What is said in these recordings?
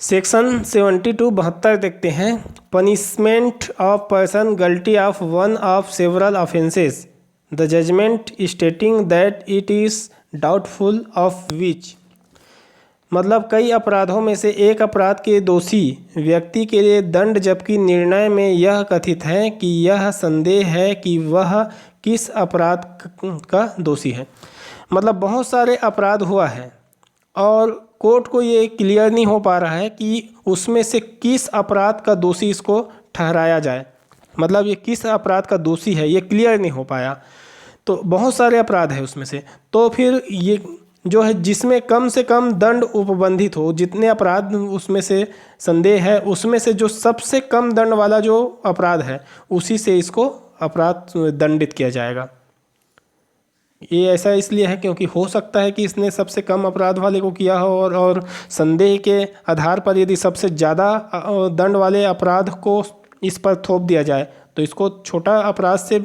Section 72 देखते हैं। Punishment of person guilty of one of several offences the judgment stating that it is doubtful of which. मतलब कई अपराधों में से एक अपराध के दोषी व्यक्ति के लिए दंड, जबकि निर्णय में यह कथित है कि यह संदेह है कि वह किस अपराध का दोषी है। मतलब बहुत सारे अपराध हुआ है और कोर्ट को ये क्लियर नहीं हो पा रहा है कि उसमें से किस अपराध का दोषी इसको ठहराया जाए। मतलब ये किस अपराध का दोषी है ये क्लियर नहीं हो पाया। तो बहुत सारे अपराध है उसमें से, तो फिर ये जो है जिसमें कम से कम दंड उपबंधित हो, जितने अपराध उसमें से संदेह है उसमें से जो सबसे कम दंड वाला जो अपराध है उसी से इसको अपराध दंडित किया जाएगा। ये ऐसा इसलिए है क्योंकि हो सकता है कि इसने सबसे कम अपराध वाले को किया हो और संदेह के आधार पर यदि सबसे ज़्यादा दंड वाले अपराध को इस पर थोप दिया जाए तो इसको छोटा अपराध से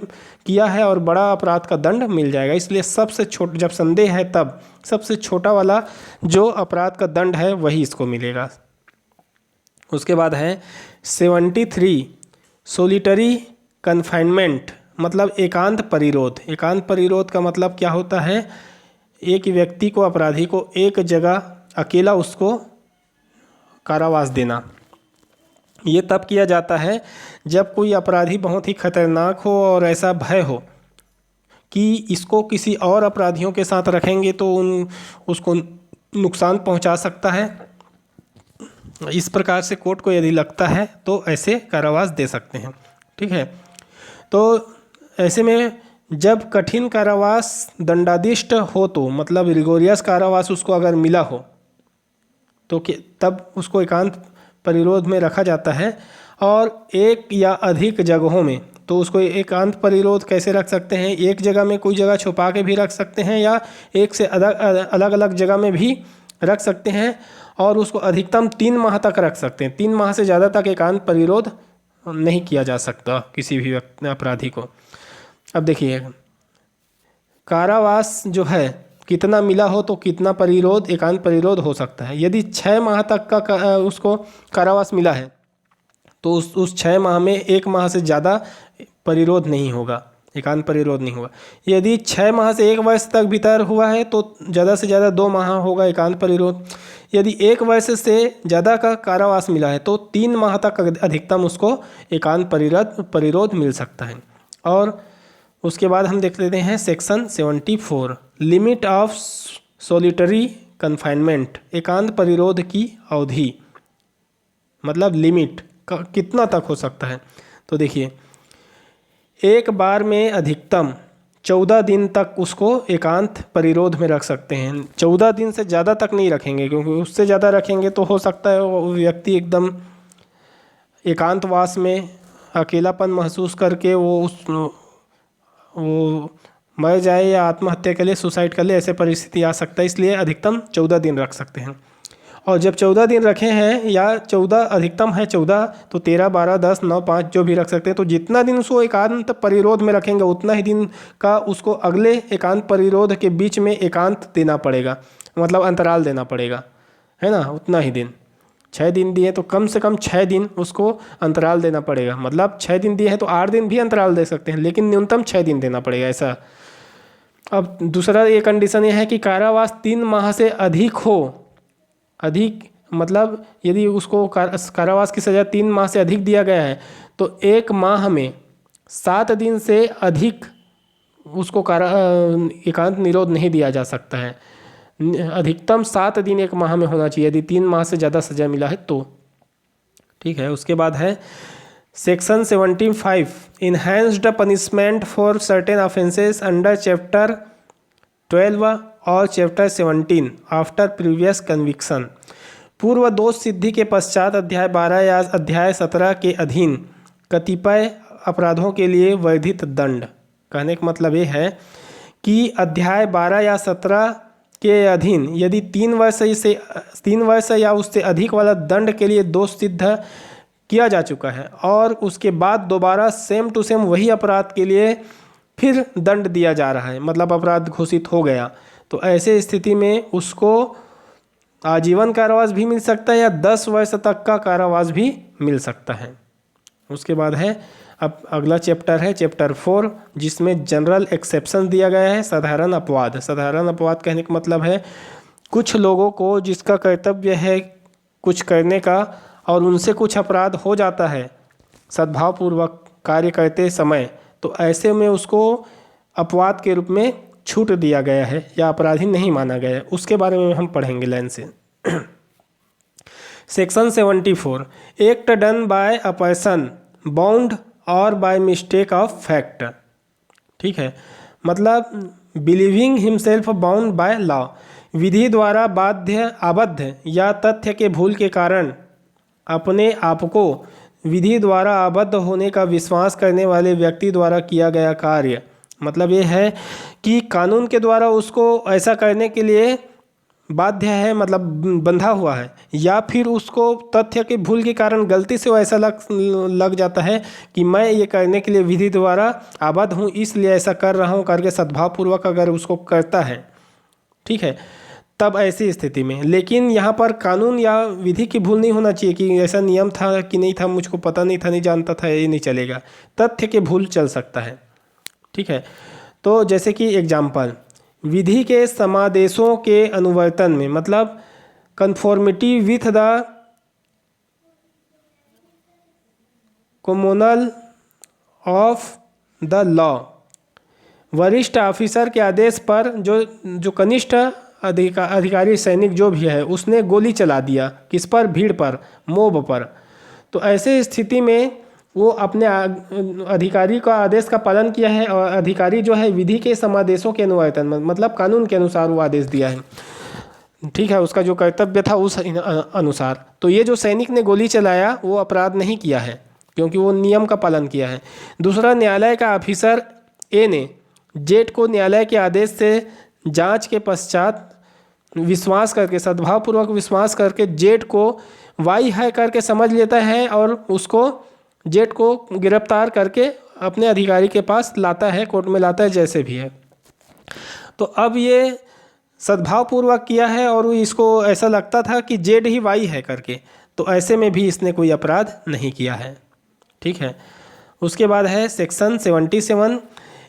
किया है और बड़ा अपराध का दंड मिल जाएगा। इसलिए सबसे छोटा, जब संदेह है तब सबसे छोटा वाला जो अपराध का दंड है वही इसको मिलेगा। उसके बाद है 73 सोलिटरी कन्फाइनमेंट, मतलब एकांत परिरोध। एकांत परिरोध का मतलब क्या होता है? एक व्यक्ति को, अपराधी को एक जगह अकेला उसको कारावास देना। ये तब किया जाता है जब कोई अपराधी बहुत ही खतरनाक हो और ऐसा भय हो कि इसको किसी और अपराधियों के साथ रखेंगे तो उसको नुकसान पहुंचा सकता है। इस प्रकार से कोर्ट को यदि लगता है तो ऐसे कारावास दे सकते हैं। ठीक है, तो ऐसे में जब कठिन कारावास दंडादिष्ट हो तो मतलब रिगोरियस कारावास उसको अगर मिला हो तो तब उसको एकांत परिरोध में रखा जाता है। और एक या अधिक जगहों में तो उसको एकांत परिरोध कैसे रख सकते हैं? एक जगह में कोई जगह छुपा के भी रख सकते हैं या एक से अलग अलग जगह में भी रख सकते हैं और उसको अधिकतम 3 माह तक रख सकते हैं। 3 माह से ज़्यादा तक एकांत परिरोध नहीं किया जा सकता किसी भी अपराधी को। अब देखिए, कारावास जो है कितना मिला हो तो कितना परिरोध, एकांत परिरोध हो सकता है। यदि 6 माह तक का उसको कारावास मिला है तो उस 6 माह में 1 माह से ज़्यादा परिरोध नहीं होगा, एकांत परिरोध नहीं होगा। यदि 6 माह से 1 वर्ष तक भीतर हुआ है तो ज़्यादा से ज़्यादा 2 माह होगा एकांत परिरोध। यदि 1 वर्ष से ज़्यादा का कारावास मिला है तो 3 माह तक अधिकतम उसको एकांत परिरोध मिल सकता है। और उसके बाद हम देख लेते हैं section 74 limit of solitary confinement, एकांत परिरोध की अवधि, मतलब लिमिट कितना तक हो सकता है। तो देखिए, एक बार में अधिकतम 14 दिन तक उसको एकांत परिरोध में रख सकते हैं। 14 दिन से ज़्यादा तक नहीं रखेंगे क्योंकि उससे ज़्यादा रखेंगे तो हो सकता है वो व्यक्ति एकदम एकांतवास में अकेलापन महसूस करके वो मर जाए या आत्महत्या के लिए, सुसाइड कर ले, ऐसे परिस्थिति आ सकता है। इसलिए अधिकतम 14 दिन रख सकते हैं। और जब 14 दिन रखे हैं या 14 अधिकतम है 14 तो 13, 12, 10, 9, 5 जो भी रख सकते हैं। तो जितना दिन उसको एकांत परिरोध में रखेंगे उतना ही दिन का उसको अगले एकांत परिरोध के बीच में एकांत देना पड़ेगा, मतलब अंतराल देना पड़ेगा, है ना। उतना ही दिन, 6 दिन दिए तो कम से कम 6 दिन उसको अंतराल देना पड़ेगा। मतलब 6 दिन दिए हैं तो 8 दिन भी अंतराल दे सकते हैं लेकिन न्यूनतम 6 दिन देना पड़ेगा, ऐसा। अब दूसरा ये कंडीशन ये है कि कारावास 3 माह से अधिक हो। अधिक मतलब यदि उसको कारावास की सज़ा 3 माह से अधिक दिया गया है तो 1 माह में 7 दिन से अधिक उसको एकांत निरोध नहीं दिया जा सकता है। अधिकतम 7 दिन 1 माह में होना चाहिए यदि 3 माह से ज़्यादा सज़ा मिला है तो। ठीक है, उसके बाद है section 75 enhanced punishment for certain offences under chapter 12 और चैप्टर 17 आफ्टर प्रीवियस कन्विक्शन। पूर्व दोष सिद्धि के पश्चात अध्याय 12 या अध्याय 17 के अधीन कतिपय अपराधों के लिए वर्धित दंड। कहने का मतलब ये है कि अध्याय 12 या 17 के अधीन यदि 3 वर्ष या उससे अधिक वाला दंड के लिए दोष सिद्ध किया जा चुका है और उसके बाद दोबारा सेम टू सेम वही अपराध के लिए फिर दंड दिया जा रहा है, मतलब अपराध घोषित हो गया, तो ऐसे स्थिति में उसको आजीवन कारावास भी मिल सकता है या 10 वर्ष तक का कारावास भी मिल सकता है। उसके बाद है अब अगला चैप्टर है चैप्टर 4, जिसमें जनरल एक्सेप्शन दिया गया है। साधारण अपवाद। साधारण अपवाद कहने का मतलब है कुछ लोगों को जिसका कर्तव्य है कुछ करने का और उनसे कुछ अपराध हो जाता है सद्भावपूर्वक कार्य करते समय, तो ऐसे में उसको अपवाद के रूप में छूट दिया गया है या अपराधी नहीं माना गया है। उसके बारे में हम पढ़ेंगे लाइन से। Section 74, act done by a person bound और बाय मिस्टेक ऑफ फैक्ट। ठीक है, मतलब believing himself bound by law, विधि द्वारा बाध्य आबद्ध या तथ्य के भूल के कारण अपने आप को विधि द्वारा आबद्ध होने का विश्वास करने वाले व्यक्ति द्वारा किया गया कार्य। मतलब ये है कि कानून के द्वारा उसको ऐसा करने के लिए बाध्य है, मतलब बंधा हुआ है, या फिर उसको तथ्य के भूल के कारण गलती से वो ऐसा लग जाता है कि मैं ये करने के लिए विधि द्वारा आबद्ध हूँ इसलिए ऐसा कर रहा हूँ करके सद्भावपूर्वक अगर उसको करता है, ठीक है, तब ऐसी स्थिति में। लेकिन यहाँ पर कानून या विधि की भूल नहीं होना चाहिए कि ऐसा नियम था कि नहीं था, मुझको पता नहीं था, नहीं जानता था, ये नहीं चलेगा। तथ्य के भूल चल सकता है। ठीक है, तो जैसे कि एग्जाम्पल, विधि के समादेशों के अनुवर्तन में, मतलब conformity with the communal of the law, वरिष्ठ ऑफिसर के आदेश पर जो कनिष्ठ अधिकारी सैनिक जो भी है उसने गोली चला दिया, किस पर? भीड़ पर, मोब पर। तो ऐसे स्थिति में वो अपने अधिकारी का आदेश का पालन किया है और अधिकारी जो है विधि के समादेशों के अनुवर्तन, मतलब कानून के अनुसार वो आदेश दिया है। ठीक है, उसका जो कर्तव्य था उस अनुसार। तो ये जो सैनिक ने गोली चलाया वो अपराध नहीं किया है क्योंकि वो नियम का पालन किया है। दूसरा, न्यायालय का ऑफिसर ए ने जेठ को न्यायालय के आदेश से जांच के पश्चात विश्वास करके, सद्भावपूर्वक विश्वास करके जेठ को वाई है करके समझ लेता है और उसको जेठ को गिरफ्तार करके अपने अधिकारी के पास लाता है, कोर्ट में लाता है, जैसे भी है। तो अब ये सद्भावपूर्वक किया है और इसको ऐसा लगता था कि जेड ही वाई है करके, तो ऐसे में भी इसने कोई अपराध नहीं किया है। ठीक है, उसके बाद है सेक्शन 77,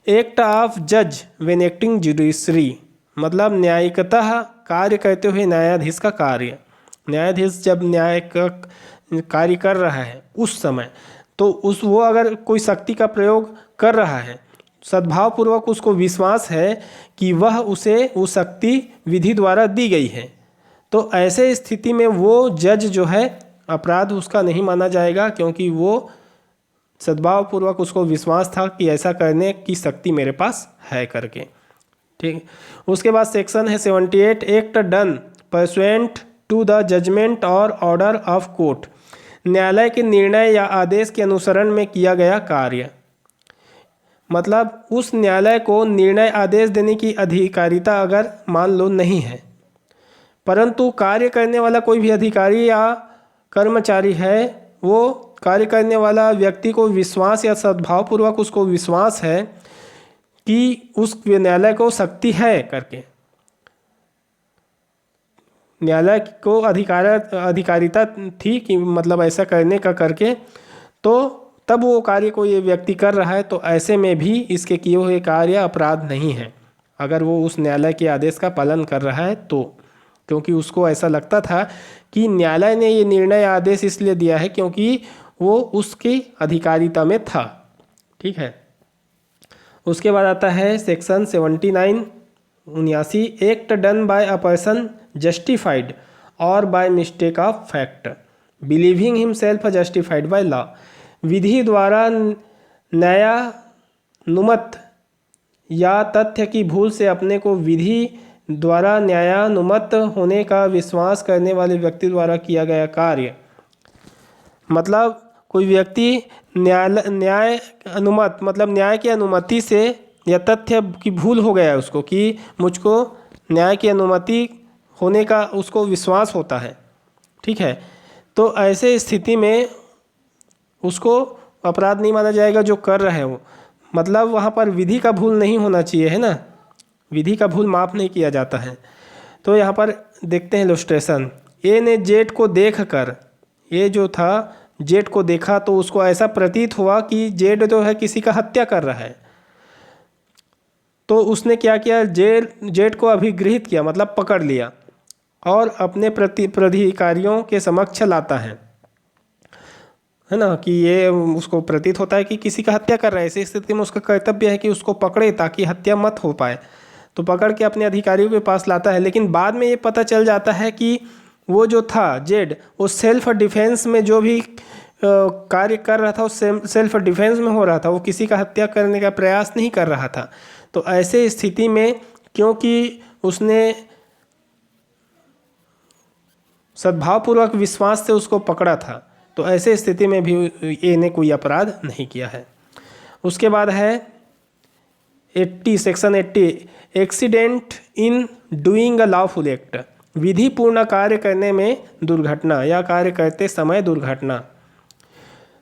एक्ट ऑफ जज व्हेन एक्टिंग जुडिशरी, मतलब न्यायिकतः कार्य करते हुए न्यायाधीश का कार्य। न्यायाधीश जब न्याय का कार्य कर रहा है उस समय, तो वो अगर कोई शक्ति का प्रयोग कर रहा है, सद्भावपूर्वक उसको विश्वास है कि वह उसे वो शक्ति विधि द्वारा दी गई है, तो ऐसे स्थिति में वो जज जो है अपराध उसका नहीं माना जाएगा क्योंकि वो सद्भावपूर्वक उसको विश्वास था कि ऐसा करने की शक्ति मेरे पास है करके। ठीक, उसके बाद सेक्शन है 78, act done pursuant to the judgment और ऑर्डर ऑफ कोर्ट, न्यायालय के निर्णय या आदेश के अनुसरण में किया गया कार्य। मतलब उस न्यायालय को निर्णय आदेश देने की अधिकारिता अगर मान लो नहीं है, परंतु कार्य करने वाला कोई भी अधिकारी या कर्मचारी है, वो कार्य करने वाला व्यक्ति को विश्वास या सद्भावपूर्वक उसको विश्वास है कि उस न्यायालय को शक्ति है करके, न्यायालय को अधिकारिता थी कि मतलब ऐसा करने का करके, तो तब वो कार्य को ये व्यक्ति कर रहा है, तो ऐसे में भी इसके किए हुए कार्य अपराध नहीं है अगर वो उस न्यायालय के आदेश का पालन कर रहा है तो, क्योंकि उसको ऐसा लगता था कि न्यायालय ने ये निर्णय आदेश इसलिए दिया है क्योंकि वो उसकी अधिकारिता में था। ठीक है, उसके बाद आता है section 79, act done by a person justified और by mistake of fact, believing himself justified by law, विधि द्वारा न्यायानुमत या तथ्य की भूल से अपने को विधि द्वारा न्यायानुमत होने का विश्वास करने वाले व्यक्ति द्वारा किया गया कार्य। मतलब कोई व्यक्ति न्याय अनुमत, मतलब न्याय की अनुमति से या तथ्य की भूल हो गया है उसको कि मुझको न्याय की अनुमति होने का उसको विश्वास होता है। ठीक है, तो ऐसे स्थिति में उसको अपराध नहीं माना जाएगा जो कर रहे हो। मतलब वहाँ पर विधि का भूल नहीं होना चाहिए, है ना, विधि का भूल माफ़ नहीं किया जाता है। तो यहाँ पर देखते हैं इलस्ट्रेशन। ए ने जेड को देखकर, ए जो था जेड को देखा तो उसको ऐसा प्रतीत हुआ कि जेड जो है किसी का हत्या कर रहा है। तो उसने क्या किया, जेड को अभिगृहित किया, मतलब पकड़ लिया और अपने प्राधिकारियों के समक्ष लाता है ना, कि ये उसको प्रतीत होता है कि किसी का हत्या कर रहा है। ऐसी स्थिति में उसका कर्तव्य है कि उसको पकड़े ताकि हत्या मत हो पाए। तो पकड़ के अपने अधिकारियों के पास लाता है। लेकिन बाद में ये पता चल जाता है कि वो जो था जेड, वो सेल्फ डिफेंस में जो भी कार्य कर रहा था वो सेल्फ डिफेंस में हो रहा था, वो किसी का हत्या करने का प्रयास नहीं कर रहा था। तो ऐसे स्थिति में क्योंकि उसने सद्भावपूर्वक विश्वास से उसको पकड़ा था, तो ऐसे स्थिति में भी ए ने कोई अपराध नहीं किया है। उसके बाद है 80 section 80 accident in doing a lawful act, विधिपूर्ण कार्य करने में दुर्घटना या कार्य करते समय दुर्घटना।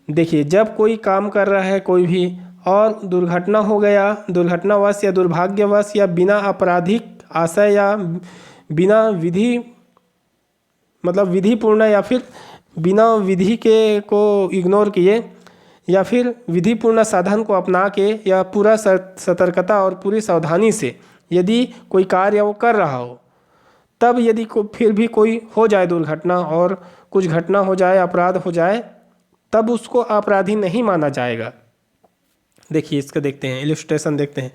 देखिए, जब कोई काम कर रहा है कोई भी और दुर्घटना हो गया, दुर्घटनावश या दुर्भाग्यवश या बिना आपराधिक आशय या बिना विधि मतलब विधिपूर्ण या फिर बिना विधि के को इग्नोर किए या फिर विधिपूर्ण साधन को अपना के या पूरा सतर्कता और पूरी सावधानी से यदि कोई कार्य वो कर रहा हो, तब यदि फिर भी कोई हो जाए दुर्घटना और कुछ घटना हो जाए, अपराध हो जाए, तब उसको अपराधी नहीं माना जाएगा। देखिए इसका देखते हैं, इलस्ट्रेशन देखते हैं।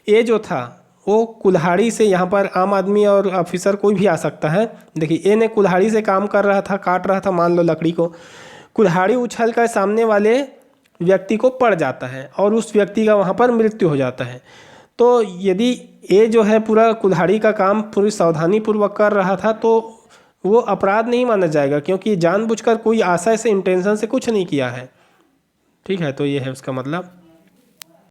ये जो था वो कुल्हाड़ी से, यहाँ पर आम आदमी और ऑफिसर कोई भी आ सकता है। देखिए ए ने कुल्हाड़ी से काम कर रहा था, काट रहा था मान लो लकड़ी को, कुल्हाड़ी उछल कर सामने वाले व्यक्ति को पड़ जाता है और उस व्यक्ति का वहाँ पर मृत्यु हो जाता है। तो यदि ए जो है पूरा कुल्हाड़ी का काम पूरी सावधानीपूर्वक कर रहा था तो वो अपराध नहीं माना जाएगा, क्योंकि जानबूझकर कोई आशय से, इंटेंशन से कुछ नहीं किया है। ठीक है, तो ये है उसका मतलब।